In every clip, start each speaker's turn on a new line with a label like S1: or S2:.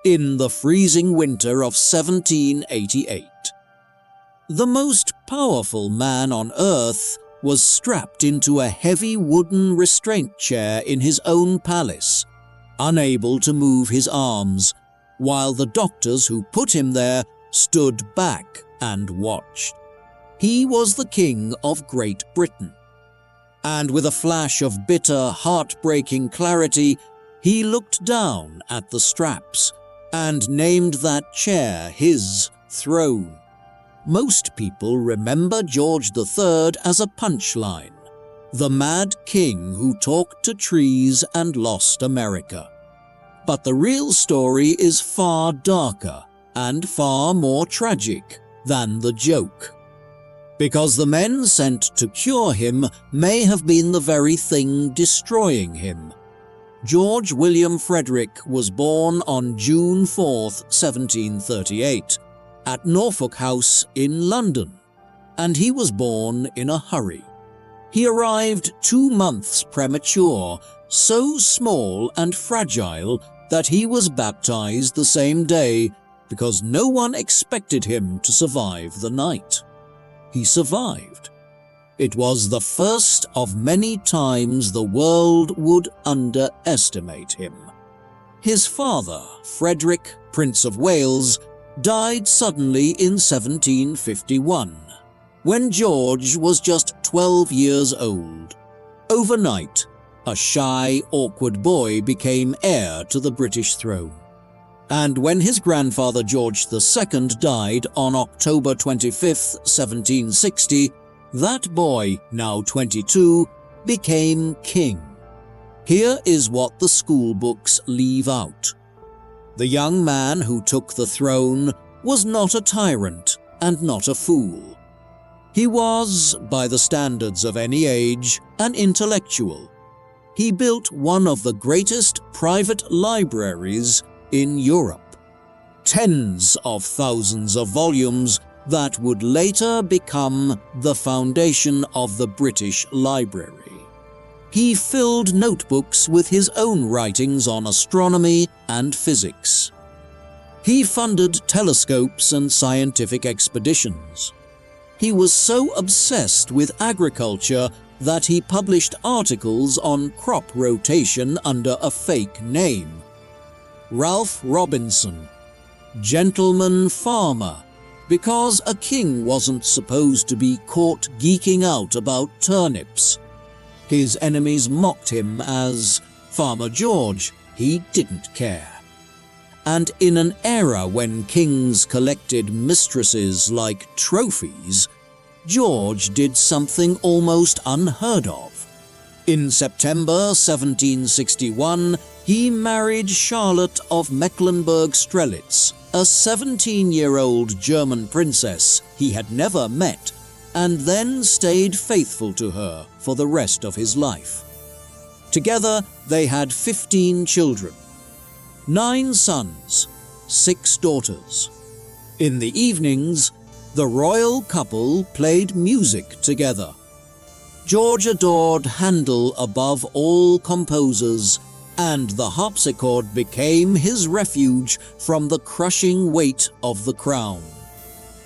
S1: in the freezing winter of 1788. The most powerful man on earth was strapped into a heavy wooden restraint chair in his own palace, unable to move his arms, while the doctors who put him there stood back and watched. He was the King of Great Britain. And with a flash of bitter, heartbreaking clarity, he looked down at the straps and named that chair his throne. Most people remember George III as a punchline, the mad king who talked to trees and lost America. But the real story is far darker and far more tragic than the joke. Because the men sent to cure him may have been the very thing destroying him. George William Frederick was born on June 4, 1738, at Norfolk House in London, and he was born in a hurry. He arrived 2 months premature, so small and fragile that he was baptized the same day because no one expected him to survive the night. He survived. It was the first of many times the world would underestimate him. His father, Frederick, Prince of Wales, died suddenly in 1751, when George was just 12 years old. Overnight, a shy, awkward boy became heir to the British throne. And when his grandfather George II died on October 25, 1760, that boy, now 22, became king. Here is what the school books leave out. The young man who took the throne was not a tyrant and not a fool. He was, by the standards of any age, an intellectual. He built one of the greatest private libraries in Europe. Tens of thousands of volumes that would later become the foundation of the British Library. He filled notebooks with his own writings on astronomy and physics. He funded telescopes and scientific expeditions. He was so obsessed with agriculture that he published articles on crop rotation under a fake name. Ralph Robinson, gentleman farmer, because a king wasn't supposed to be caught geeking out about turnips. His enemies mocked him as Farmer George. He didn't care. And in an era when kings collected mistresses like trophies, George did something almost unheard of. In September 1761, he married Charlotte of Mecklenburg-Strelitz, a 17-year-old German princess he had never met, and then stayed faithful to her for the rest of his life. Together, they had 15 children, 9 sons, 6 daughters. In the evenings, the royal couple played music together. George adored Handel above all composers, and the harpsichord became his refuge from the crushing weight of the crown.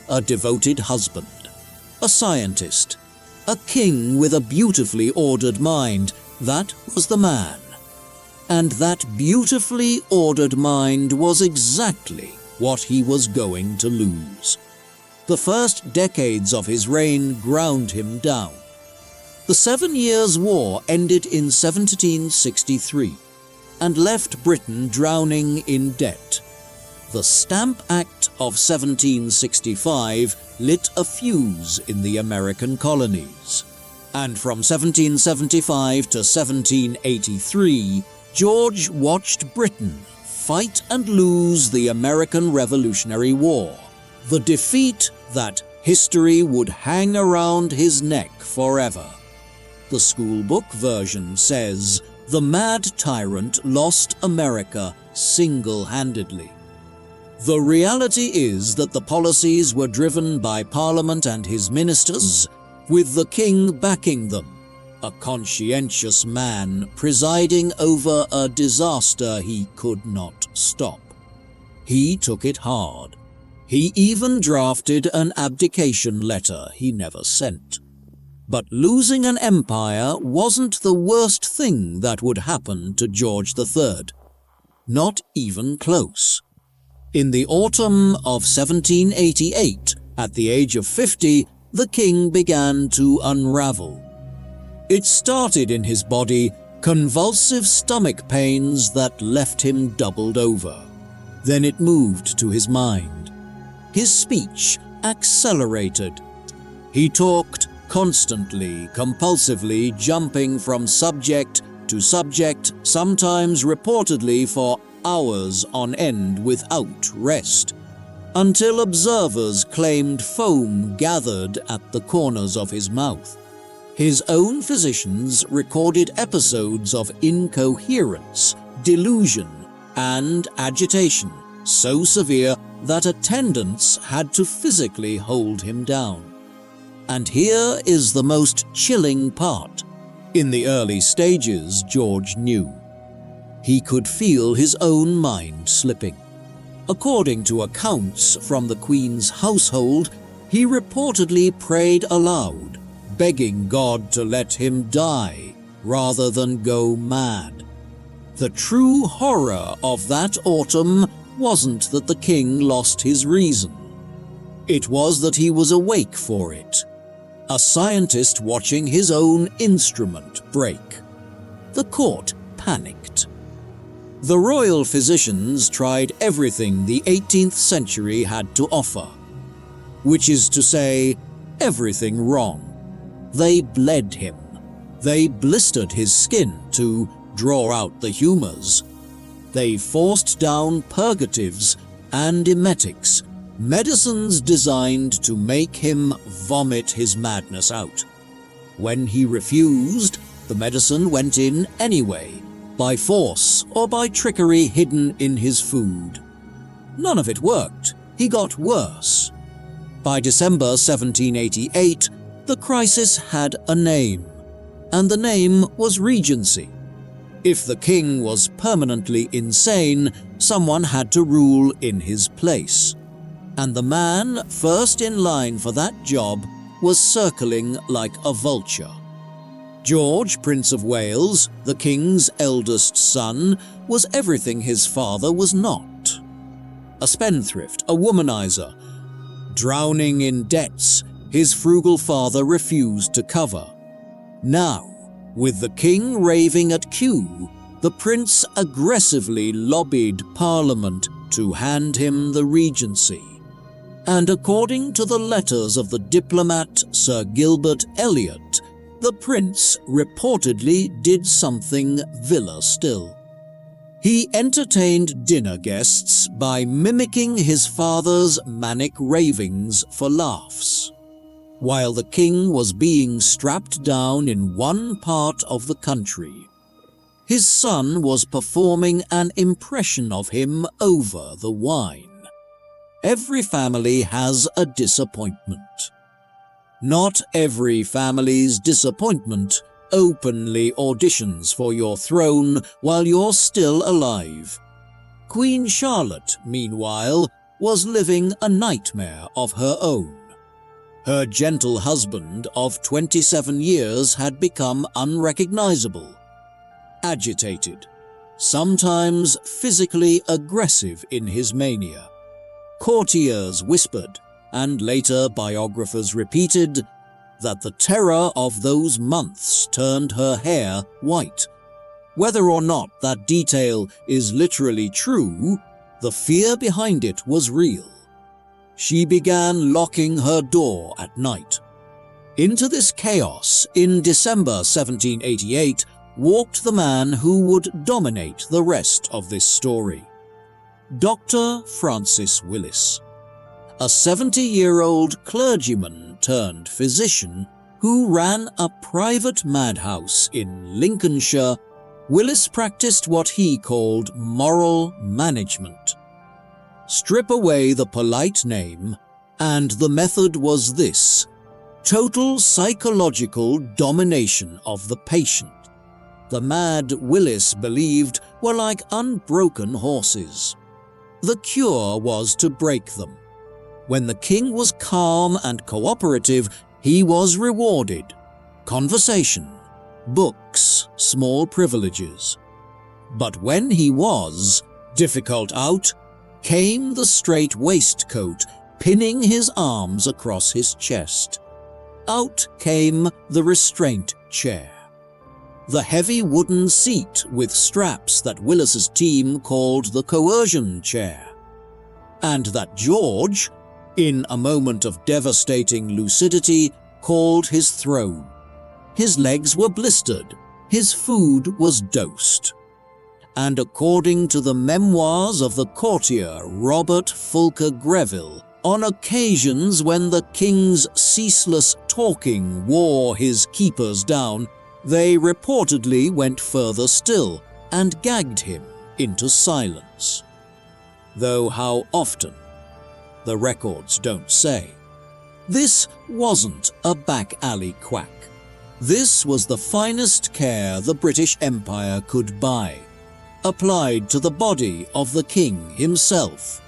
S1: A devoted husband, a scientist, a king with a beautifully ordered mind, that was the man. And that beautifully ordered mind was exactly what he was going to lose. The first decades of his reign ground him down. The 7 Years' War ended in 1763 and left Britain drowning in debt. The Stamp Act of 1765 lit a fuse in the American colonies. And from 1775 to 1783, George watched Britain fight and lose the American Revolutionary War, the defeat that history would hang around his neck forever. The schoolbook version says, "The mad tyrant lost America single-handedly." The reality is that the policies were driven by Parliament and his ministers, with the king backing them, a conscientious man presiding over a disaster he could not stop. He took it hard. He even drafted an abdication letter he never sent. But losing an empire wasn't the worst thing that would happen to George III. Not even close. In the autumn of 1788, at the age of 50, the king began to unravel. It started in his body, convulsive stomach pains that left him doubled over. Then it moved to his mind. His speech accelerated. He talked constantly, compulsively, jumping from subject to subject, sometimes reportedly for hours on end without rest, until observers claimed foam gathered at the corners of his mouth. His own physicians recorded episodes of incoherence, delusion, and agitation so severe that attendants had to physically hold him down. And here is the most chilling part. In the early stages, George knew. He could feel his own mind slipping. According to accounts from the Queen's household, he reportedly prayed aloud, begging God to let him die rather than go mad. The true horror of that autumn wasn't that the king lost his reason. It was that he was awake for it. A scientist watching his own instrument break. The court panicked. The royal physicians tried everything the 18th century had to offer, which is to say, everything wrong. They bled him. They blistered his skin to draw out the humors. They forced down purgatives and emetics, medicines designed to make him vomit his madness out. When he refused, the medicine went in anyway, by force or by trickery hidden in his food. None of it worked. He got worse. By December 1788, the crisis had a name, and the name was Regency. If the king was permanently insane, someone had to rule in his place. And the man first in line for that job was circling like a vulture. George, Prince of Wales, the king's eldest son, was everything his father was not. A spendthrift, a womanizer. Drowning in debts, his frugal father refused to cover. Now, with the king raving at Kew, the prince aggressively lobbied Parliament to hand him the regency. And according to the letters of the diplomat Sir Gilbert Elliot, the prince reportedly did something viller still. He entertained dinner guests by mimicking his father's manic ravings for laughs. While the king was being strapped down in one part of the country, his son was performing an impression of him over the wine. Every family has a disappointment. Not every family's disappointment openly auditions for your throne while you're still alive. Queen Charlotte, meanwhile, was living a nightmare of her own. Her gentle husband of 27 years had become unrecognizable, agitated, sometimes physically aggressive in his mania. Courtiers whispered, and later biographers repeated, that the terror of those months turned her hair white. Whether or not that detail is literally true, the fear behind it was real. She began locking her door at night. Into this chaos, in December 1788, walked the man who would dominate the rest of this story. Dr. Francis Willis, a 70-year-old clergyman turned physician who ran a private madhouse in Lincolnshire. Willis practiced what he called moral management. Strip away the polite name, and the method was this: total psychological domination of the patient. The mad Willis believed were like unbroken horses. The cure was to break them. When the king was calm and cooperative, he was rewarded. Conversation, books, small privileges. But when he was difficult out, came the strait-waistcoat, pinning his arms across his chest. Out came the restraint chair. The heavy wooden seat with straps that Willis's team called the coercion chair. And that George, in a moment of devastating lucidity, called his throne. His legs were blistered, his food was dosed. And according to the memoirs of the courtier Robert Fulker Greville, on occasions when the king's ceaseless talking wore his keepers down, they reportedly went further still and gagged him into silence. Though how often, the records don't say. This wasn't a back-alley quack. This was the finest care the British Empire could buy, applied to the body of the king himself.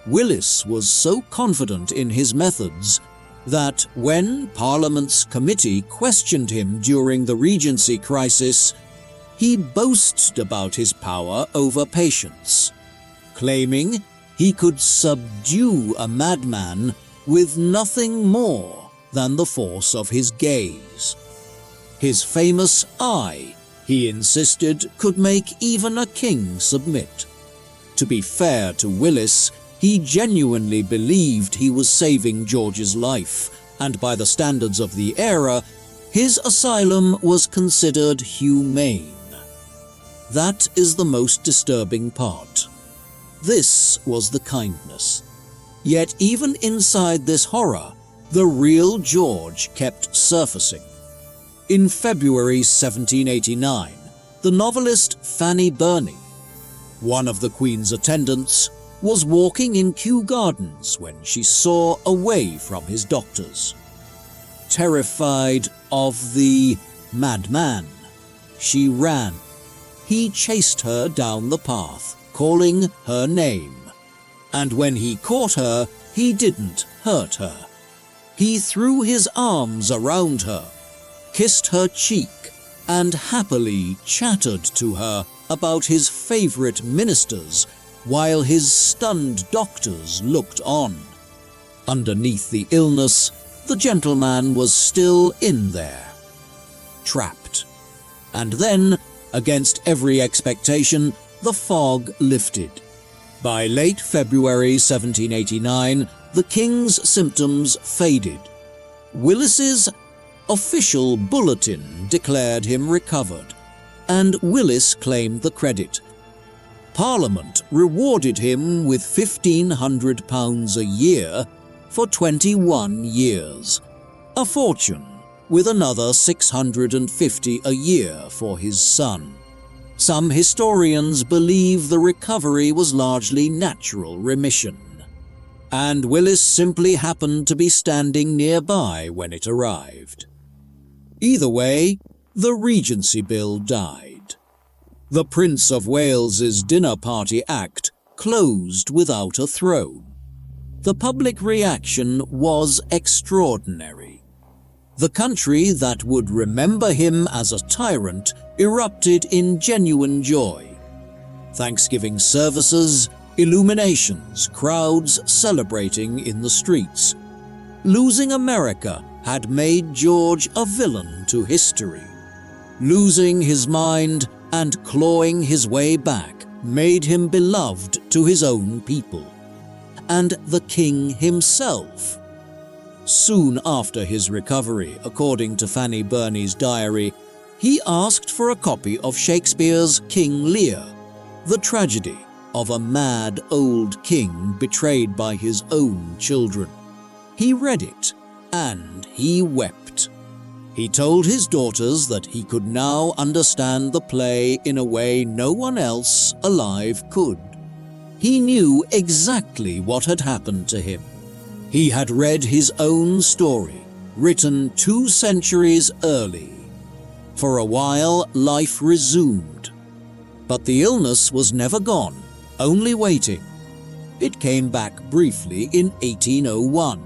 S1: Willis was so confident in his methods that when Parliament's committee questioned him during the Regency crisis, he boasted about his power over patients, claiming he could subdue a madman with nothing more than the force of his gaze. His famous eye, he insisted, could make even a king submit. To be fair to Willis, he genuinely believed he was saving George's life, and by the standards of the era, his asylum was considered humane. That is the most disturbing part. This was the kindness. Yet even inside this horror, the real George kept surfacing. In February 1789, the novelist Fanny Burney, one of the Queen's attendants, was walking in Kew Gardens when she saw away from his doctors. Terrified of the madman, she ran. He chased her down the path, calling her name. And when he caught her, he didn't hurt her. He threw his arms around her, kissed her cheek, and happily chattered to her about his favorite ministers while his stunned doctors looked on. Underneath the illness, the gentleman was still in there, trapped. And then, against every expectation, the fog lifted. By late February 1789, the king's symptoms faded. Willis's official bulletin declared him recovered, and Willis claimed the credit. Parliament rewarded him with £1,500 a year for 21 years, a fortune, with another $650 a year for his son. Some historians believe the recovery was largely natural remission, and Willis simply happened to be standing nearby when it arrived. Either way, the Regency Bill died. The Prince of Wales's dinner party act closed without a throne. The public reaction was extraordinary. The country that would remember him as a tyrant erupted in genuine joy. Thanksgiving services, illuminations, crowds celebrating in the streets. Losing America had made George a villain to history. Losing his mind and clawing his way back made him beloved to his own people. And the king himself. Soon after his recovery, according to Fanny Burney's diary, he asked for a copy of Shakespeare's King Lear, the tragedy of a mad old king betrayed by his own children. He read it, and he wept. He told his daughters that he could now understand the play in a way no one else alive could. He knew exactly what had happened to him. He had read his own story, written 2 centuries early. For a while, life resumed. But the illness was never gone, only waiting, It came back briefly in 1801.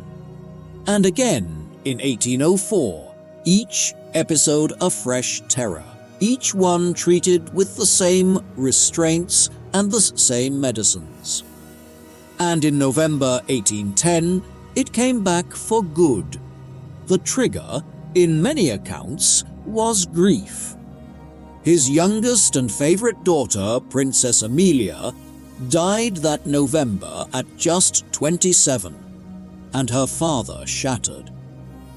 S1: And again in 1804, each episode a fresh terror, each one treated with the same restraints and the same medicines. And in November 1810, it came back for good. The trigger, in many accounts, was grief. His youngest and favorite daughter, Princess Amelia, died that November at just 27, and her father shattered.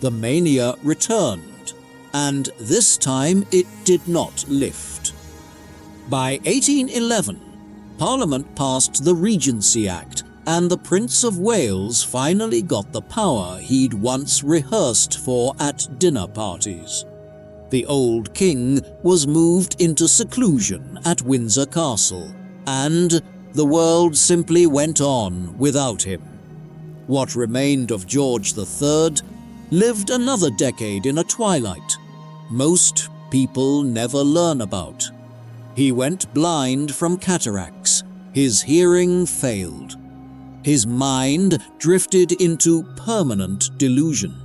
S1: The mania returned, and this time it did not lift. By 1811, Parliament passed the Regency Act, and the Prince of Wales finally got the power he'd once rehearsed for at dinner parties. The old king was moved into seclusion at Windsor Castle, and the world simply went on without him. What remained of George III lived another decade in a twilight most people never learn about. He went blind from cataracts, his hearing failed. His mind drifted into permanent delusion.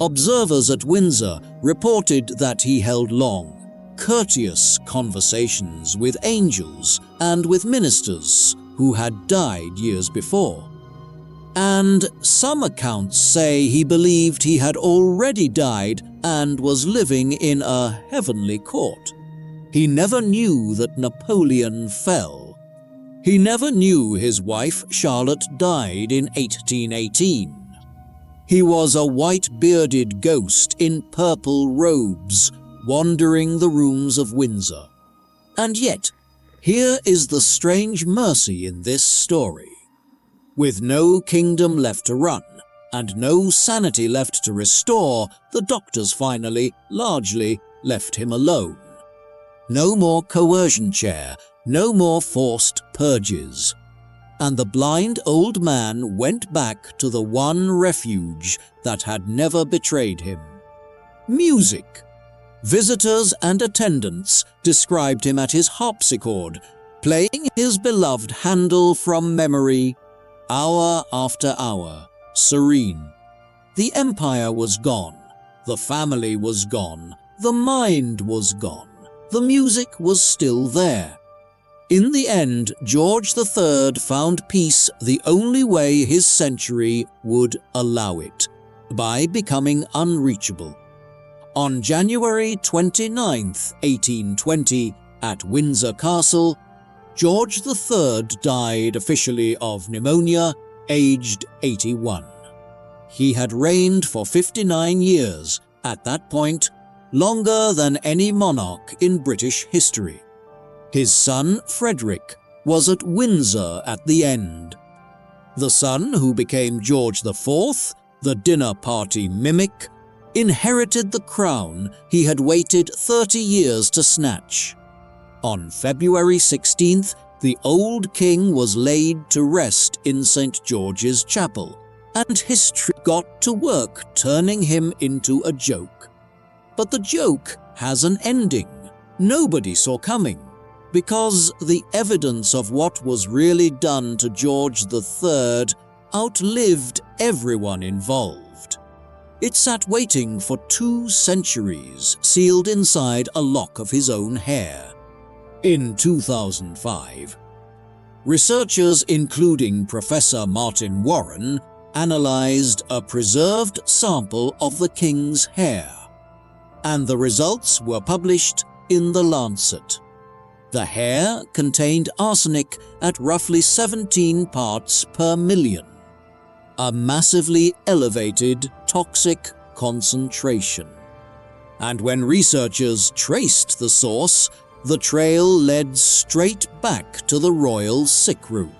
S1: Observers at Windsor reported that he held long, courteous conversations with angels and with ministers who had died years before. And some accounts say he believed he had already died and was living in a heavenly court. He never knew that Napoleon fell. He never knew his wife Charlotte died in 1818. He was a white-bearded ghost in purple robes, wandering the rooms of Windsor. And yet, here is the strange mercy in this story. With no kingdom left to run, and no sanity left to restore, the doctors finally, largely, left him alone. No more coercion chair, no more forced purges. And the blind old man went back to the one refuge that had never betrayed him. Music. Visitors and attendants described him at his harpsichord, playing his beloved Handel from memory, hour after hour, serene. The empire was gone, the family was gone, the mind was gone, the music was still there. In the end, George III found peace the only way his century would allow it, by becoming unreachable. On January 29, 1820, at Windsor Castle, George III died officially of pneumonia, aged 81. He had reigned for 59 years, at that point, longer than any monarch in British history. His son, Frederick, was at Windsor at the end. The son who became George IV, the dinner party mimic, inherited the crown he had waited 30 years to snatch. On February 16th, the old king was laid to rest in St. George's Chapel, and history got to work turning him into a joke. But the joke has an ending nobody saw coming, because the evidence of what was really done to George III outlived everyone involved. It sat waiting for 2 centuries, sealed inside a lock of his own hair. In 2005, researchers including Professor Martin Warren analyzed a preserved sample of the king's hair, and the results were published in The Lancet. The hair contained arsenic at roughly 17 parts per million, a massively elevated toxic concentration. And when researchers traced the source, the trail led straight back to the royal sick room.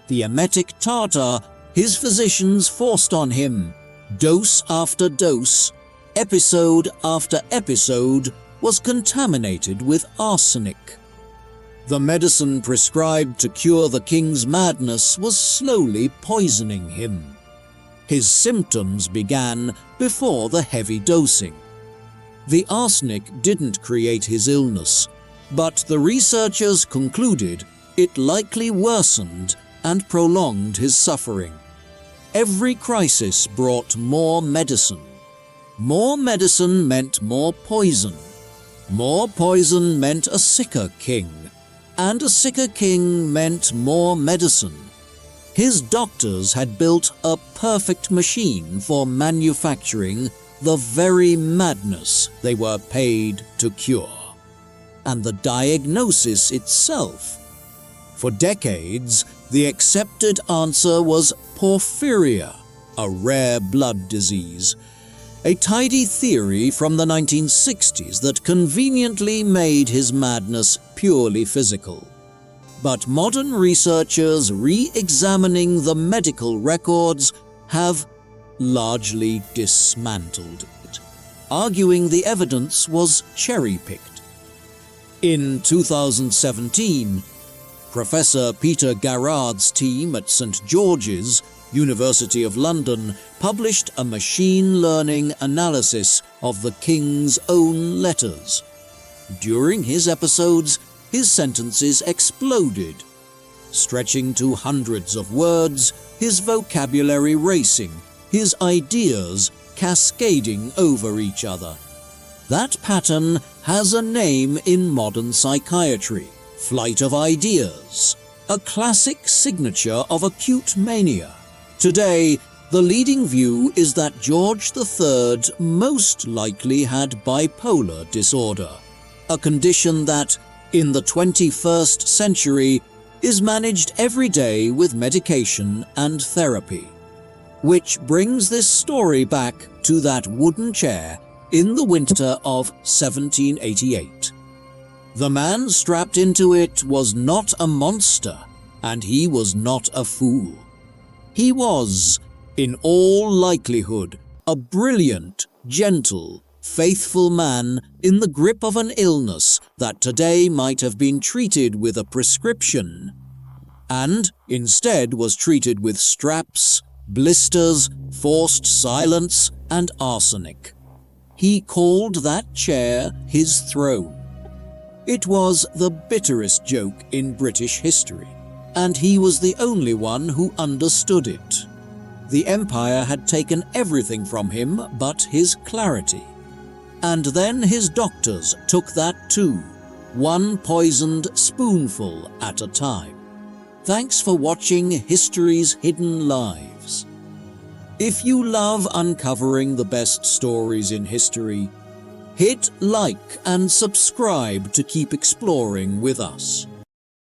S1: The emetic tartar his physicians forced on him, dose after dose, episode after episode, was contaminated with arsenic. The medicine prescribed to cure the king's madness was slowly poisoning him. His symptoms began before the heavy dosing. The arsenic didn't create his illness, but the researchers concluded it likely worsened and prolonged his suffering. Every crisis brought more medicine. More medicine meant more poison. More poison meant a sicker king, and a sicker king meant more medicine. His doctors had built a perfect machine for manufacturing the very madness they were paid to cure. And the diagnosis itself. For decades, the accepted answer was porphyria, a rare blood disease, a tidy theory from the 1960s that conveniently made his madness purely physical. But modern researchers re-examining the medical records have largely dismantled it, arguing the evidence was cherry-picked. In 2017, Professor Peter Garrard's team at St. George's, University of London, published a machine learning analysis of the king's own letters. During his episodes, his sentences exploded, stretching to hundreds of words, his vocabulary racing, his ideas cascading over each other. That pattern has a name in modern psychiatry: flight of ideas, a classic signature of acute mania. Today, the leading view is that George III most likely had bipolar disorder, a condition that, in the 21st century, is managed every day with medication and therapy. Which brings this story back to that wooden chair in the winter of 1788. The man strapped into it was not a monster, and he was not a fool. He was, in all likelihood, a brilliant, gentle, faithful man in the grip of an illness that today might have been treated with a prescription, and instead was treated with straps, blisters, forced silence, and arsenic. He called that chair his throne. It was the bitterest joke in British history, and he was the only one who understood it. The empire had taken everything from him but his clarity. And then his doctors took that too, one poisoned spoonful at a time. Thanks for watching History's Hidden Lives. If you love uncovering the best stories in history, hit like and subscribe to keep exploring with us.